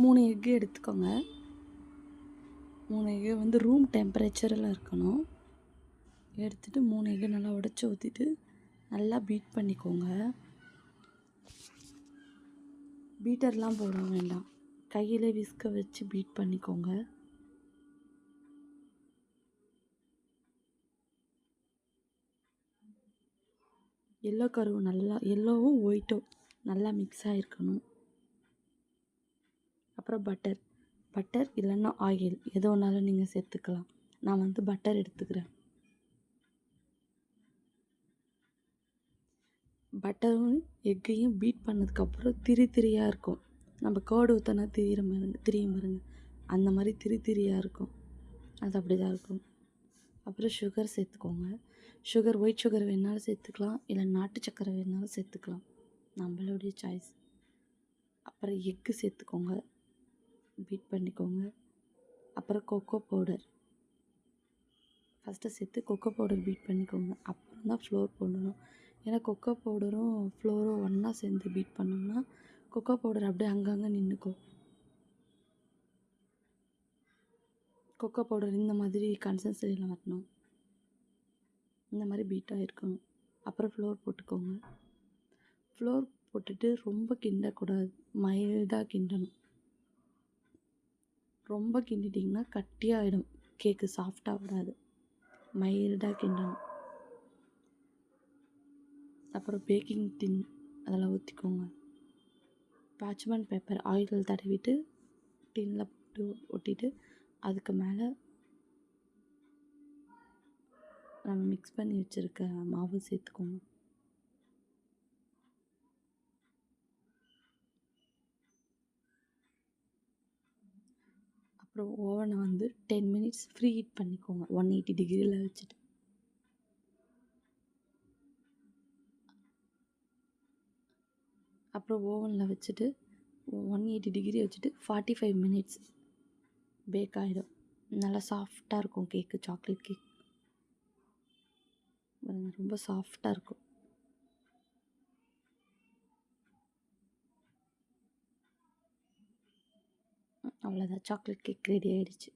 3 egg எடுத்துக்கோங்க. 3 egg வந்து room டெம்பரேச்சரில் இருக்கணும். எடுத்துகிட்டு 3 எக்கு நல்லா உடச்சி ஊற்றிட்டு நல்லா பீட் பண்ணிக்கோங்க. பீட்டர்லாம் போட வேண்டாம், கையில் விஸ்க வச்சு பீட் பண்ணிக்கோங்க. எல்லோ கருவு நல்லா, எல்லோவும் ஒயிட்டும் நல்லா மிக்ஸ் ஆகிருக்கணும். அப்புறம் பட்டர் இல்லைன்னா ஆயில் எது வேணாலும் நீங்கள் சேர்த்துக்கலாம். நான் வந்து பட்டர் எடுத்துக்கிறேன். பட்டரும் எக்கையும் பீட் பண்ணதுக்கப்புறம் திரியாக இருக்கும். நம்ம கர்டு ஊற்றினா திரியும் பாருங்க, அந்த மாதிரி திரியாக இருக்கும். அது அப்படி தான் இருக்கும். அப்புறம் சுகர் சேர்த்துக்கோங்க. சுகர் ஒயிட் சுகர் வேணாலும் சேர்த்துக்கலாம், இல்லை நாட்டு சக்கரை வேணாலும் சேர்த்துக்கலாம், நம்மளுடைய சாய்ஸ். அப்புறம் எக்கு சேர்த்துக்கோங்க, பீட் பண்ணிக்கோங்க. அப்புறம் கொக்கோ பவுடர் ஃபஸ்ட்டு சேர்த்து கொக்கோ பவுடர் பீட் பண்ணிக்கோங்க. அப்புறம் தான் ஃப்ளோர் போடணும். ஏன்னா கொக்கோ பவுடரும் ஃப்ளோரும் ஒன்றா சேர்ந்து பீட் பண்ணோம்னா கொக்கோ பவுடர் அப்படியே அங்கங்கே நின்றுக்கும். கொக்கோ பவுடர் இந்த மாதிரி கன்சிஸ்டன்சியில் வரணும், இந்த மாதிரி பீட்டாக இருக்கணும். அப்புறம் ஃப்ளோர் போட்டுக்கோங்க. ஃப்ளோர் போட்டுட்டு ரொம்ப கிண்டக்கூடாது, மைல்டாக கிண்டணும். ரொம்ப கிண்டிட்டிங்கன்னா கட்டியாகிடும், கேக்கு சாஃப்டாக வராது. மைல்டாக கிண்டணும். அப்புறம் பேக்கிங் டின் அதெல்லாம் ஊற்றிக்கோங்க. பார்ச்மெண்ட் பேப்பர் ஆயில் தடவிட்டு டின்னில் போட்டு ஒட்டிட்டு அதுக்கு மேலே நம்ம மிக்ஸ் பண்ணி வச்சுருக்க மாவு சேர்த்துக்கோங்க. அப்புறம் ஓவனை வந்து 10 மினிட்ஸ் ஃப்ரீ ஹீட் பண்ணிக்கோங்க, 180 டிகிரியில் வச்சுட்டு. அப்புறம் ஓவனில் வச்சுட்டு 180 டிகிரி வச்சுட்டு 45 மினிட்ஸ் பேக் ஆகிடும். நல்லா சாஃப்டாக இருக்கும் கேக்கு, சாக்லேட் கேக் ரொம்ப சாஃப்டாக இருக்கும். அவ்வளோதான், சாக்லேட் கேக் ரெடி ஆகிடுச்சு.